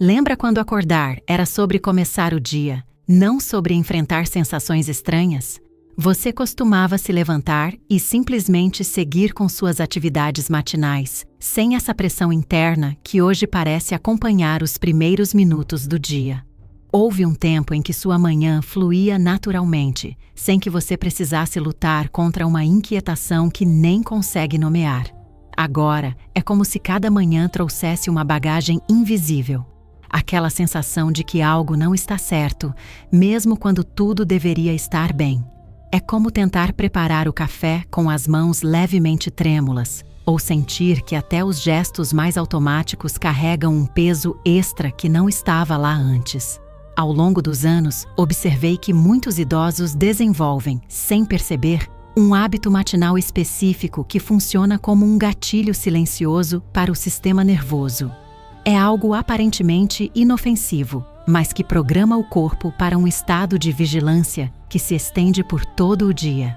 Lembra quando acordar era sobre começar o dia, não sobre enfrentar sensações estranhas? Você costumava se levantar e simplesmente seguir com suas atividades matinais, sem essa pressão interna que hoje parece acompanhar os primeiros minutos do dia. Houve um tempo em que sua manhã fluía naturalmente, sem que você precisasse lutar contra uma inquietação que nem consegue nomear. Agora, é como se cada manhã trouxesse uma bagagem invisível. Aquela sensação de que algo não está certo, mesmo quando tudo deveria estar bem. É como tentar preparar o café com as mãos levemente trêmulas, ou sentir que até os gestos mais automáticos carregam um peso extra que não estava lá antes. Ao longo dos anos, observei que muitos idosos desenvolvem, sem perceber, um hábito matinal específico que funciona como um gatilho silencioso para o sistema nervoso. É algo aparentemente inofensivo, mas que programa o corpo para um estado de vigilância que se estende por todo o dia.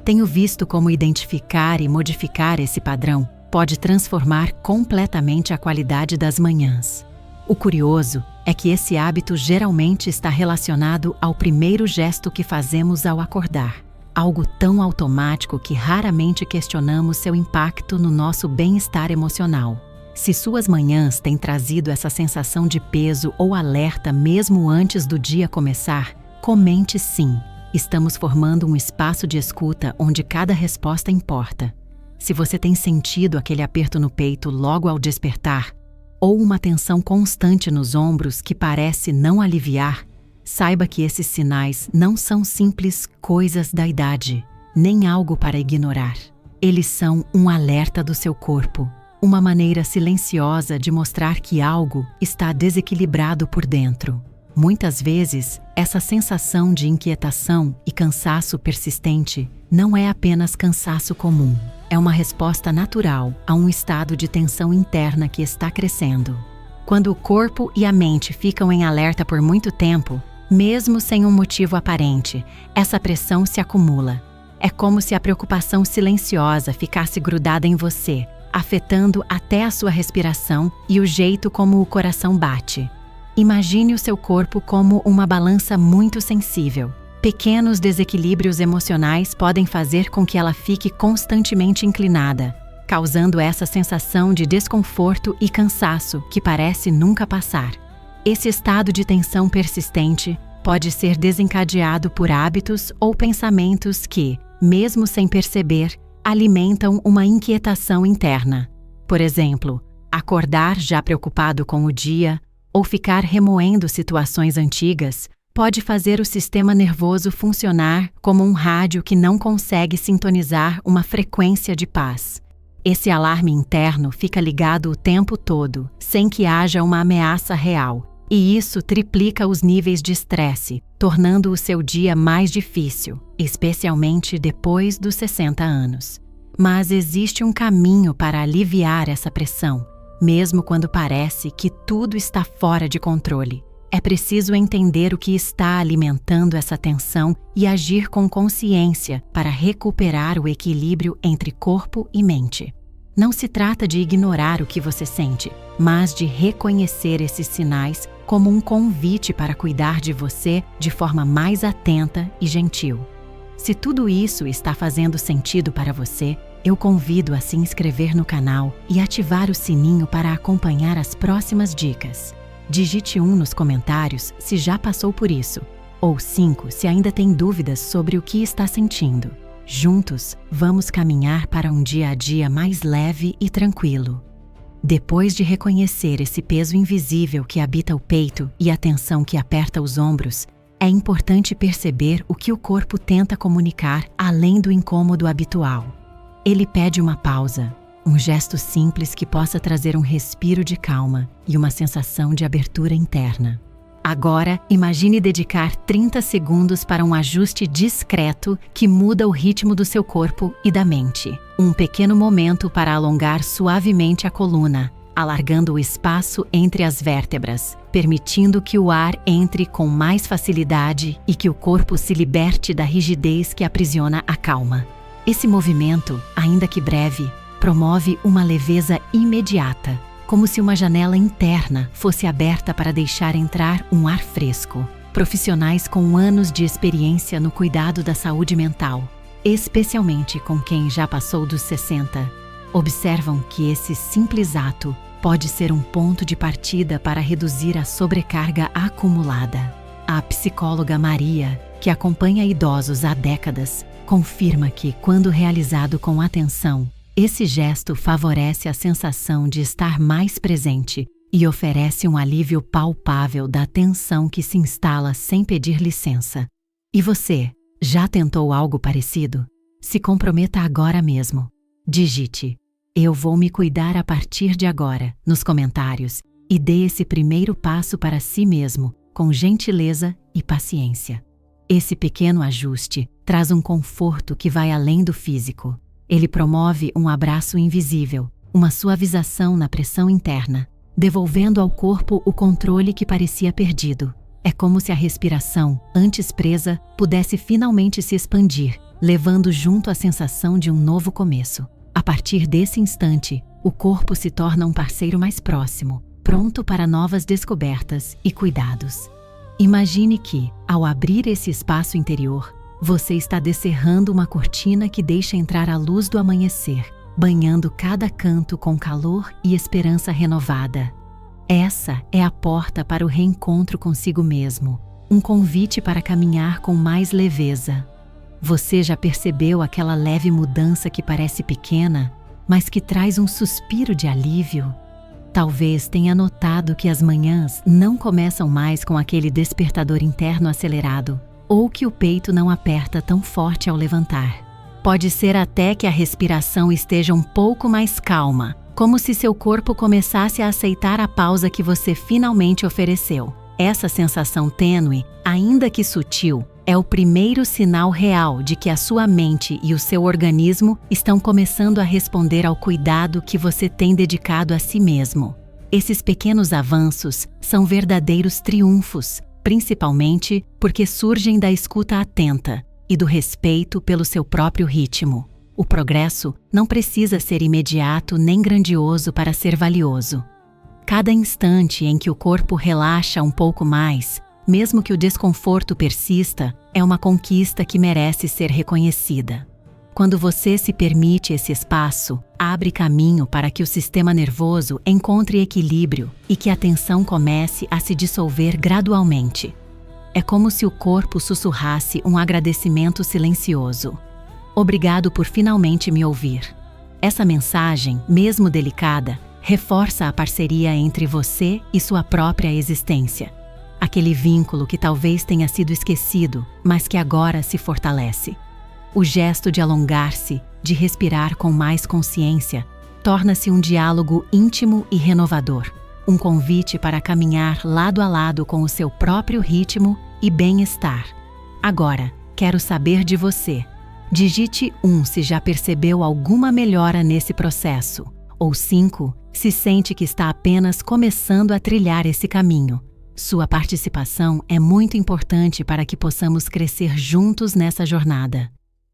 Tenho visto como identificar e modificar esse padrão pode transformar completamente a qualidade das manhãs. O curioso é que esse hábito geralmente está relacionado ao primeiro gesto que fazemos ao acordar, algo tão automático que raramente questionamos seu impacto no nosso bem-estar emocional. Se suas manhãs têm trazido essa sensação de peso ou alerta mesmo antes do dia começar, comente sim. Estamos formando um espaço de escuta onde cada resposta importa. Se você tem sentido aquele aperto no peito logo ao despertar, ou uma tensão constante nos ombros que parece não aliviar, saiba que esses sinais não são simples coisas da idade, nem algo para ignorar. Eles são um alerta do seu corpo, uma maneira silenciosa de mostrar que algo está desequilibrado por dentro. Muitas vezes, essa sensação de inquietação e cansaço persistente não é apenas cansaço comum. É uma resposta natural a um estado de tensão interna que está crescendo. Quando o corpo e a mente ficam em alerta por muito tempo, mesmo sem um motivo aparente, essa pressão se acumula. É como se a preocupação silenciosa ficasse grudada em você, afetando até a sua respiração e o jeito como o coração bate. Imagine o seu corpo como uma balança muito sensível. Pequenos desequilíbrios emocionais podem fazer com que ela fique constantemente inclinada, causando essa sensação de desconforto e cansaço que parece nunca passar. Esse estado de tensão persistente pode ser desencadeado por hábitos ou pensamentos que, mesmo sem perceber, alimentam uma inquietação interna. Por exemplo, acordar já preocupado com o dia, ou ficar remoendo situações antigas, pode fazer o sistema nervoso funcionar como um rádio que não consegue sintonizar uma frequência de paz. Esse alarme interno fica ligado o tempo todo, sem que haja uma ameaça real, e isso triplica os níveis de estresse, tornando o seu dia mais difícil, especialmente depois dos 60 anos. Mas existe um caminho para aliviar essa pressão, mesmo quando parece que tudo está fora de controle. É preciso entender o que está alimentando essa tensão e agir com consciência para recuperar o equilíbrio entre corpo e mente. Não se trata de ignorar o que você sente, mas de reconhecer esses sinais como um convite para cuidar de você de forma mais atenta e gentil. Se tudo isso está fazendo sentido para você, eu convido a se inscrever no canal e ativar o sininho para acompanhar as próximas dicas. Digite 1 nos comentários se já passou por isso, ou 5 se ainda tem dúvidas sobre o que está sentindo. Juntos, vamos caminhar para um dia a dia mais leve e tranquilo. Depois de reconhecer esse peso invisível que habita o peito e a tensão que aperta os ombros, é importante perceber o que o corpo tenta comunicar além do incômodo habitual. Ele pede uma pausa, um gesto simples que possa trazer um respiro de calma e uma sensação de abertura interna. Agora, imagine dedicar 30 segundos para um ajuste discreto que muda o ritmo do seu corpo e da mente. Um pequeno momento para alongar suavemente a coluna, alargando o espaço entre as vértebras, permitindo que o ar entre com mais facilidade e que o corpo se liberte da rigidez que aprisiona a calma. Esse movimento, ainda que breve, promove uma leveza imediata, como se uma janela interna fosse aberta para deixar entrar um ar fresco. Profissionais com anos de experiência no cuidado da saúde mental, especialmente com quem já passou dos 60, observam que esse simples ato pode ser um ponto de partida para reduzir a sobrecarga acumulada. A psicóloga Maria, que acompanha idosos há décadas, confirma que, quando realizado com atenção, esse gesto favorece a sensação de estar mais presente e oferece um alívio palpável da tensão que se instala sem pedir licença. E você, já tentou algo parecido? Se comprometa agora mesmo. Digite "Eu vou me cuidar a partir de agora" nos comentários e dê esse primeiro passo para si mesmo, com gentileza e paciência. Esse pequeno ajuste traz um conforto que vai além do físico. Ele promove um abraço invisível, uma suavização na pressão interna, devolvendo ao corpo o controle que parecia perdido. É como se a respiração, antes presa, pudesse finalmente se expandir, levando junto a sensação de um novo começo. A partir desse instante, o corpo se torna um parceiro mais próximo, pronto para novas descobertas e cuidados. Imagine que, ao abrir esse espaço interior, você está descerrando uma cortina que deixa entrar a luz do amanhecer, banhando cada canto com calor e esperança renovada. Essa é a porta para o reencontro consigo mesmo, um convite para caminhar com mais leveza. Você já percebeu aquela leve mudança que parece pequena, mas que traz um suspiro de alívio? Talvez tenha notado que as manhãs não começam mais com aquele despertador interno acelerado, ou que o peito não aperta tão forte ao levantar. Pode ser até que a respiração esteja um pouco mais calma, como se seu corpo começasse a aceitar a pausa que você finalmente ofereceu. Essa sensação tênue, ainda que sutil, é o primeiro sinal real de que a sua mente e o seu organismo estão começando a responder ao cuidado que você tem dedicado a si mesmo. Esses pequenos avanços são verdadeiros triunfos, principalmente porque surgem da escuta atenta e do respeito pelo seu próprio ritmo. O progresso não precisa ser imediato nem grandioso para ser valioso. Cada instante em que o corpo relaxa um pouco mais, mesmo que o desconforto persista, é uma conquista que merece ser reconhecida. Quando você se permite esse espaço, abre caminho para que o sistema nervoso encontre equilíbrio e que a tensão comece a se dissolver gradualmente. É como se o corpo sussurrasse um agradecimento silencioso. Obrigado por finalmente me ouvir. Essa mensagem, mesmo delicada, reforça a parceria entre você e sua própria existência. Aquele vínculo que talvez tenha sido esquecido, mas que agora se fortalece. O gesto de alongar-se, de respirar com mais consciência, torna-se um diálogo íntimo e renovador. Um convite para caminhar lado a lado com o seu próprio ritmo e bem-estar. Agora, quero saber de você. Digite 1 se já percebeu alguma melhora nesse processo, ou 5 se sente que está apenas começando a trilhar esse caminho. Sua participação é muito importante para que possamos crescer juntos nessa jornada.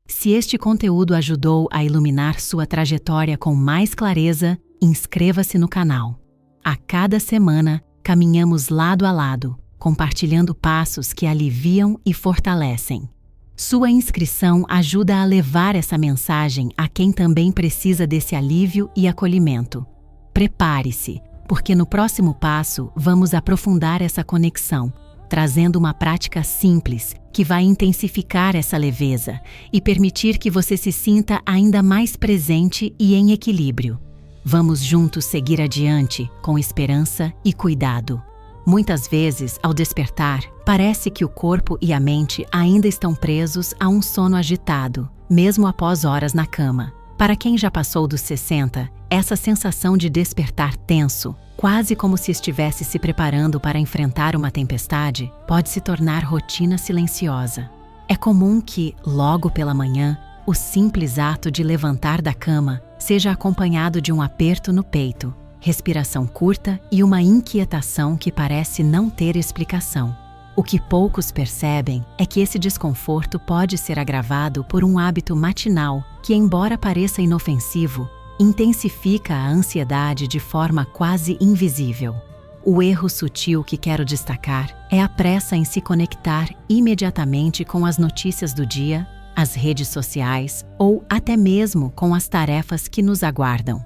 Se este conteúdo ajudou a iluminar sua trajetória com mais clareza, inscreva-se no canal. A cada semana, caminhamos lado a lado, compartilhando passos que aliviam e fortalecem. Sua inscrição ajuda a levar essa mensagem a quem também precisa desse alívio e acolhimento. Prepare-se, porque no próximo passo vamos aprofundar essa conexão, trazendo uma prática simples que vai intensificar essa leveza e permitir que você se sinta ainda mais presente e em equilíbrio. Vamos juntos seguir adiante com esperança e cuidado. Muitas vezes, ao despertar, parece que o corpo e a mente ainda estão presos a um sono agitado, mesmo após horas na cama. Para quem já passou dos 60, essa sensação de despertar tenso, quase como se estivesse se preparando para enfrentar uma tempestade, pode se tornar rotina silenciosa. É comum que, logo pela manhã, o simples ato de levantar da cama seja acompanhado de um aperto no peito, respiração curta e uma inquietação que parece não ter explicação. O que poucos percebem é que esse desconforto pode ser agravado por um hábito matinal que, embora pareça inofensivo, intensifica a ansiedade de forma quase invisível. O erro sutil que quero destacar é a pressa em se conectar imediatamente com as notícias do dia, as redes sociais ou até mesmo com as tarefas que nos aguardam.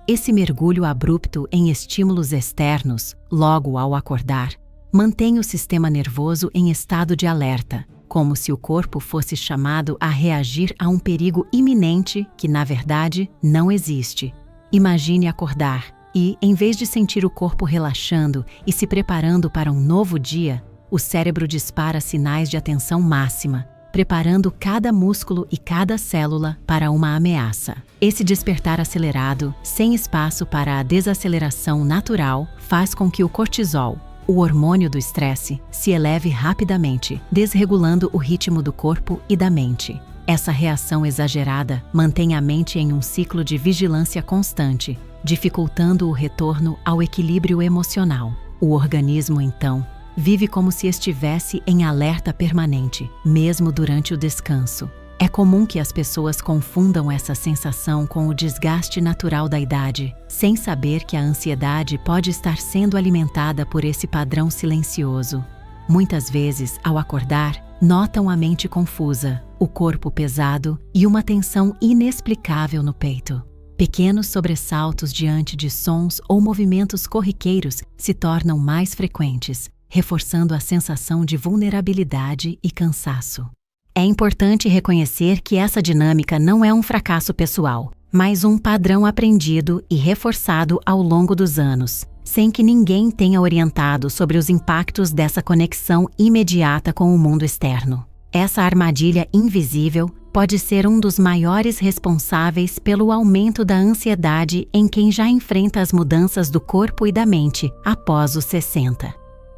Esse mergulho abrupto em estímulos externos, logo ao acordar, mantém o sistema nervoso em estado de alerta, como se o corpo fosse chamado a reagir a um perigo iminente que, na verdade, não existe. Imagine acordar e, em vez de sentir o corpo relaxando e se preparando para um novo dia, o cérebro dispara sinais de atenção máxima, preparando cada músculo e cada célula para uma ameaça. Esse despertar acelerado, sem espaço para a desaceleração natural, faz com que o cortisol, o hormônio do estresse, se eleve rapidamente, desregulando o ritmo do corpo e da mente. Essa reação exagerada mantém a mente em um ciclo de vigilância constante, dificultando o retorno ao equilíbrio emocional. O organismo, então, vive como se estivesse em alerta permanente, mesmo durante o descanso. É comum que as pessoas confundam essa sensação com o desgaste natural da idade, sem saber que a ansiedade pode estar sendo alimentada por esse padrão silencioso. Muitas vezes, ao acordar, notam a mente confusa, o corpo pesado e uma tensão inexplicável no peito. Pequenos sobressaltos diante de sons ou movimentos corriqueiros se tornam mais frequentes, reforçando a sensação de vulnerabilidade e cansaço. É importante reconhecer que essa dinâmica não é um fracasso pessoal, mas um padrão aprendido e reforçado ao longo dos anos, sem que ninguém tenha orientado sobre os impactos dessa conexão imediata com o mundo externo. Essa armadilha invisível pode ser um dos maiores responsáveis pelo aumento da ansiedade em quem já enfrenta as mudanças do corpo e da mente após os 60.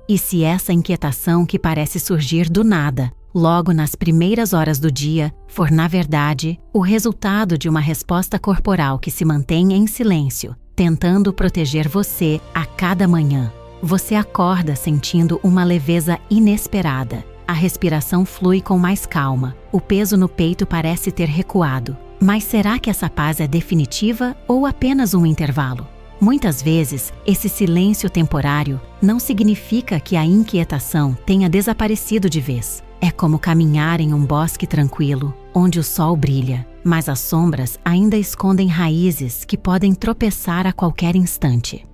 E se essa inquietação que parece surgir do nada, logo nas primeiras horas do dia, for na verdade o resultado de uma resposta corporal que se mantém em silêncio, tentando proteger você a cada manhã, você acorda sentindo uma leveza inesperada. A respiração flui com mais calma, o peso no peito parece ter recuado. Mas será que essa paz é definitiva ou apenas um intervalo? Muitas vezes, esse silêncio temporário não significa que a inquietação tenha desaparecido de vez. É como caminhar em um bosque tranquilo, onde o sol brilha, mas as sombras ainda escondem raízes que podem tropeçar a qualquer instante.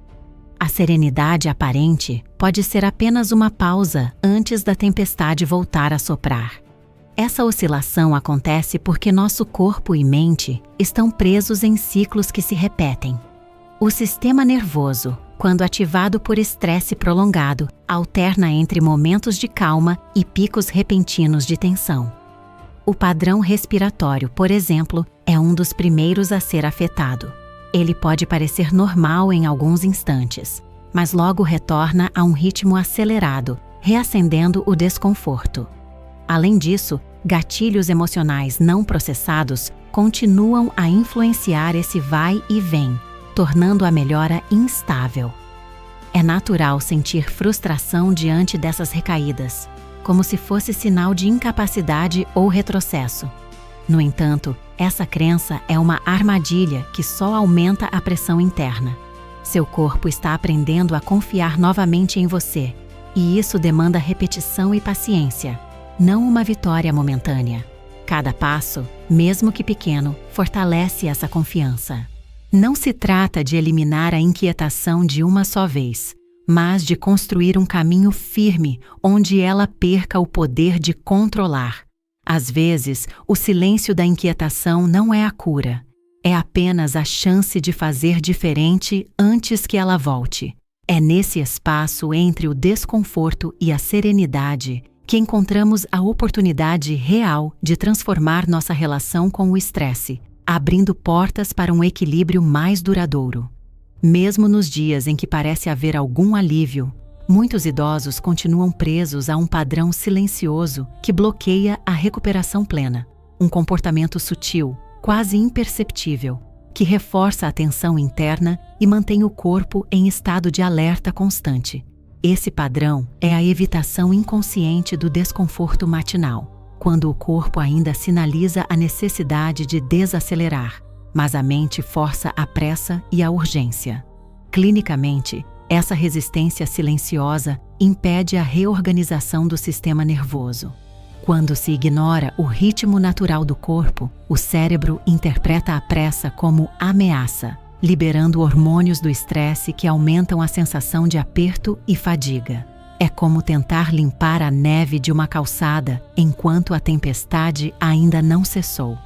A serenidade aparente pode ser apenas uma pausa antes da tempestade voltar a soprar. Essa oscilação acontece porque nosso corpo e mente estão presos em ciclos que se repetem. O sistema nervoso, quando ativado por estresse prolongado, alterna entre momentos de calma e picos repentinos de tensão. O padrão respiratório, por exemplo, é um dos primeiros a ser afetado. Ele pode parecer normal em alguns instantes, mas logo retorna a um ritmo acelerado, reacendendo o desconforto. Além disso, gatilhos emocionais não processados continuam a influenciar esse vai e vem, tornando a melhora instável. É natural sentir frustração diante dessas recaídas, como se fosse sinal de incapacidade ou retrocesso. No entanto, essa crença é uma armadilha que só aumenta a pressão interna. Seu corpo está aprendendo a confiar novamente em você, e isso demanda repetição e paciência, não uma vitória momentânea. Cada passo, mesmo que pequeno, fortalece essa confiança. Não se trata de eliminar a inquietação de uma só vez, mas de construir um caminho firme onde ela perca o poder de controlar. Às vezes, o silêncio da inquietação não é a cura. É apenas a chance de fazer diferente antes que ela volte. É nesse espaço entre o desconforto e a serenidade que encontramos a oportunidade real de transformar nossa relação com o estresse, abrindo portas para um equilíbrio mais duradouro. Mesmo nos dias em que parece haver algum alívio, muitos idosos continuam presos a um padrão silencioso que bloqueia a recuperação plena, um comportamento sutil, quase imperceptível, que reforça a tensão interna e mantém o corpo em estado de alerta constante. Esse padrão é a evitação inconsciente do desconforto matinal, quando o corpo ainda sinaliza a necessidade de desacelerar. mas a mente força a pressa e a urgência. Clinicamente, essa resistência silenciosa impede a reorganização do sistema nervoso. Quando se ignora o ritmo natural do corpo, o cérebro interpreta a pressa como ameaça, liberando hormônios do estresse que aumentam a sensação de aperto e fadiga. É como tentar limpar a neve de uma calçada enquanto a tempestade ainda não cessou.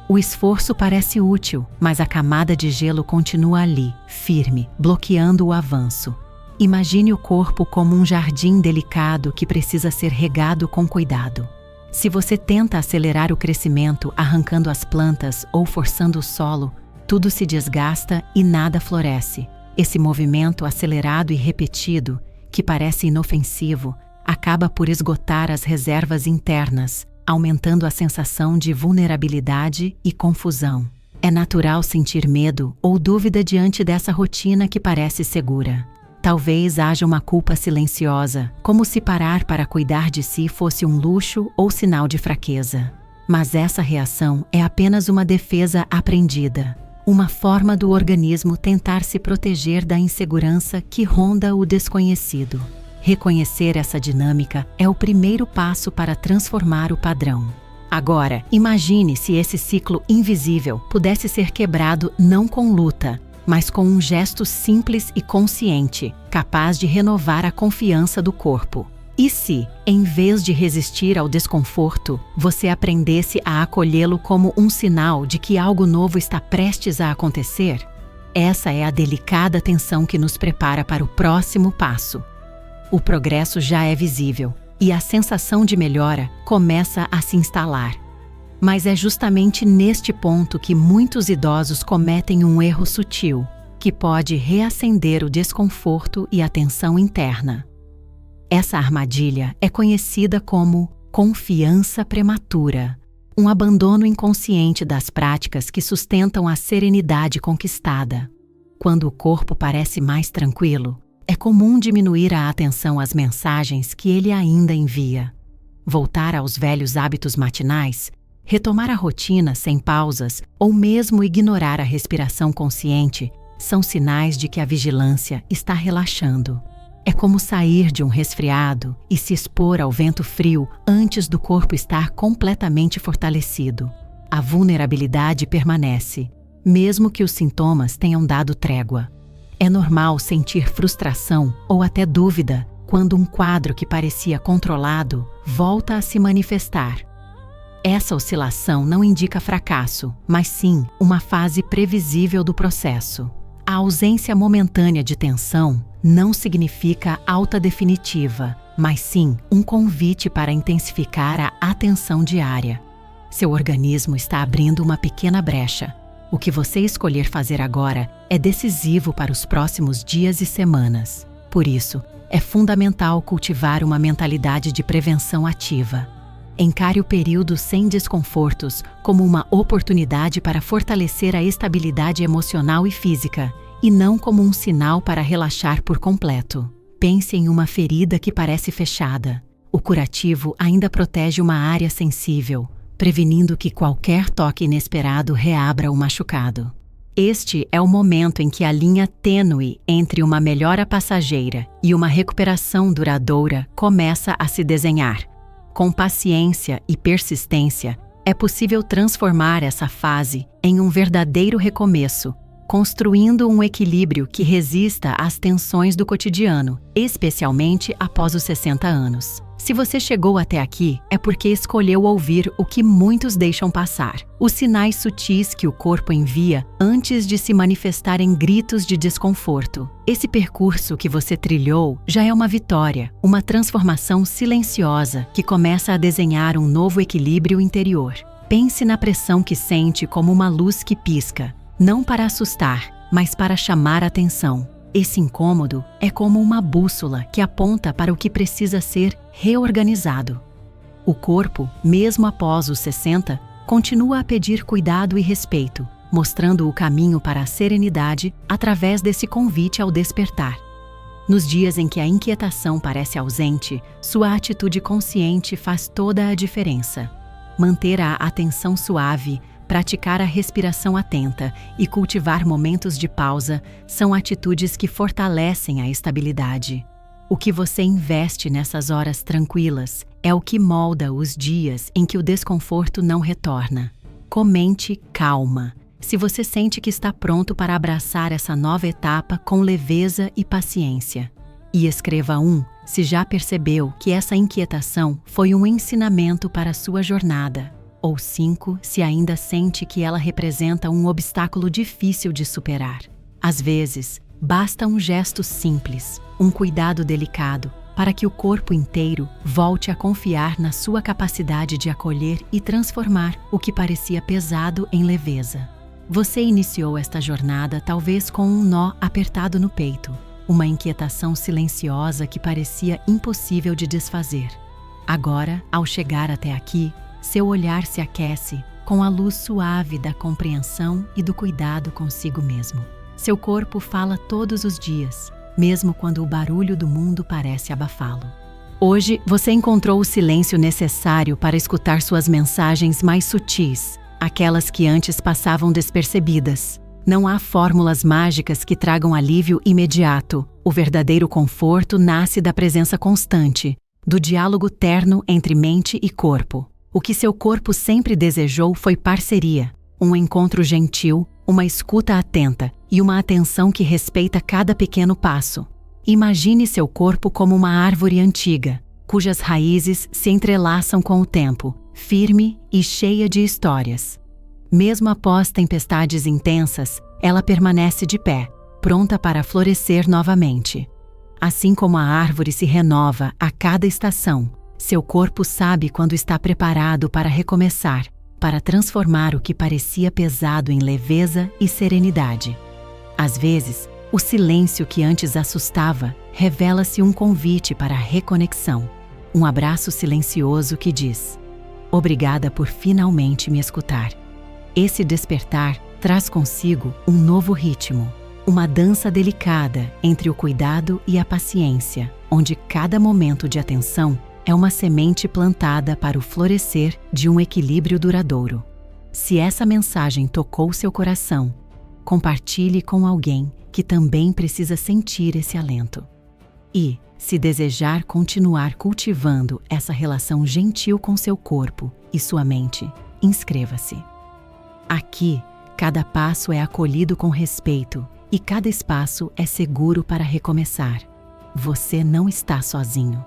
O esforço parece útil, mas a camada de gelo continua ali, firme, bloqueando o avanço. Imagine o corpo como um jardim delicado que precisa ser regado com cuidado. Se você tenta acelerar o crescimento arrancando as plantas ou forçando o solo, tudo se desgasta e nada floresce. Esse movimento acelerado e repetido, que parece inofensivo, acaba por esgotar as reservas internas, aumentando a sensação de vulnerabilidade e confusão. É natural sentir medo ou dúvida diante dessa rotina que parece segura. Talvez haja uma culpa silenciosa, como se parar para cuidar de si fosse um luxo ou sinal de fraqueza. Mas essa reação é apenas uma defesa aprendida, uma forma do organismo tentar se proteger da insegurança que ronda o desconhecido. Reconhecer essa dinâmica é o primeiro passo para transformar o padrão. Agora, imagine se esse ciclo invisível pudesse ser quebrado não com luta, mas com um gesto simples e consciente, capaz de renovar a confiança do corpo. E se, em vez de resistir ao desconforto, você aprendesse a acolhê-lo como um sinal de que algo novo está prestes a acontecer? Essa é a delicada tensão que nos prepara para o próximo passo. O progresso já é visível, e a sensação de melhora começa a se instalar. Mas é justamente neste ponto que muitos idosos cometem um erro sutil, que pode reacender o desconforto e a tensão interna. Essa armadilha é conhecida como confiança prematura, um abandono inconsciente das práticas que sustentam a serenidade conquistada. Quando o corpo parece mais tranquilo, é comum diminuir a atenção às mensagens que ele ainda envia. Voltar aos velhos hábitos matinais, retomar a rotina sem pausas ou mesmo ignorar a respiração consciente são sinais de que a vigilância está relaxando. É como sair de um resfriado e se expor ao vento frio antes do corpo estar completamente fortalecido. A vulnerabilidade permanece, mesmo que os sintomas tenham dado trégua. É normal sentir frustração ou até dúvida quando um quadro que parecia controlado volta a se manifestar. Essa oscilação não indica fracasso, mas sim uma fase previsível do processo. A ausência momentânea de tensão não significa alta definitiva, mas sim um convite para intensificar a atenção diária. Seu organismo está abrindo uma pequena brecha. O que você escolher fazer agora é decisivo para os próximos dias e semanas. Por isso, é fundamental cultivar uma mentalidade de prevenção ativa. Encare o período sem desconfortos como uma oportunidade para fortalecer a estabilidade emocional e física, e não como um sinal para relaxar por completo. Pense em uma ferida que parece fechada. O curativo ainda protege uma área sensível, prevenindo que qualquer toque inesperado reabra o machucado. Este é o momento em que a linha tênue entre uma melhora passageira e uma recuperação duradoura começa a se desenhar. Com paciência e persistência, é possível transformar essa fase em um verdadeiro recomeço, construindo um equilíbrio que resista às tensões do cotidiano, especialmente após os 60 anos. Se você chegou até aqui, é porque escolheu ouvir o que muitos deixam passar. Os sinais sutis que o corpo envia antes de se manifestar em gritos de desconforto. Esse percurso que você trilhou já é uma vitória, uma transformação silenciosa que começa a desenhar um novo equilíbrio interior. Pense na pressão que sente como uma luz que pisca, não para assustar, mas para chamar a atenção. Esse incômodo é como uma bússola que aponta para o que precisa ser reorganizado. O corpo, mesmo após os 60, continua a pedir cuidado e respeito, mostrando o caminho para a serenidade através desse convite ao despertar. Nos dias em que a inquietação parece ausente, sua atitude consciente faz toda a diferença. Manter a atenção suave, Praticar a respiração atenta e cultivar momentos de pausa são atitudes que fortalecem a estabilidade. O que você investe nessas horas tranquilas é o que molda os dias em que o desconforto não retorna. Comente calma, se você sente que está pronto para abraçar essa nova etapa com leveza e paciência. E escreva se já percebeu que essa inquietação foi um ensinamento para a sua jornada. Ou 5, se ainda sente que ela representa um obstáculo difícil de superar. Às vezes, basta um gesto simples, um cuidado delicado, para que o corpo inteiro volte a confiar na sua capacidade de acolher e transformar o que parecia pesado em leveza. Você iniciou esta jornada talvez com um nó apertado no peito, uma inquietação silenciosa que parecia impossível de desfazer. Agora, ao chegar até aqui, seu olhar se aquece com a luz suave da compreensão e do cuidado consigo mesmo. Seu corpo fala todos os dias, mesmo quando o barulho do mundo parece abafá-lo. Hoje, você encontrou o silêncio necessário para escutar suas mensagens mais sutis, aquelas que antes passavam despercebidas. Não há fórmulas mágicas que tragam alívio imediato. O verdadeiro conforto nasce da presença constante, do diálogo terno entre mente e corpo. O que seu corpo sempre desejou foi parceria, um encontro gentil, uma escuta atenta e uma atenção que respeita cada pequeno passo. Imagine seu corpo como uma árvore antiga, cujas raízes se entrelaçam com o tempo, firme e cheia de histórias. Mesmo após tempestades intensas, ela permanece de pé, pronta para florescer novamente. Assim como a árvore se renova a cada estação, seu corpo sabe quando está preparado para recomeçar, para transformar o que parecia pesado em leveza e serenidade. Às vezes, o silêncio que antes assustava revela-se um convite para a reconexão, um abraço silencioso que diz: "Obrigada por finalmente me escutar." Esse despertar traz consigo um novo ritmo, uma dança delicada entre o cuidado e a paciência, onde cada momento de atenção é uma semente plantada para o florescer de um equilíbrio duradouro. Se essa mensagem tocou seu coração, compartilhe com alguém que também precisa sentir esse alento. E, se desejar continuar cultivando essa relação gentil com seu corpo e sua mente, inscreva-se. Aqui, cada passo é acolhido com respeito e cada espaço é seguro para recomeçar. Você não está sozinho.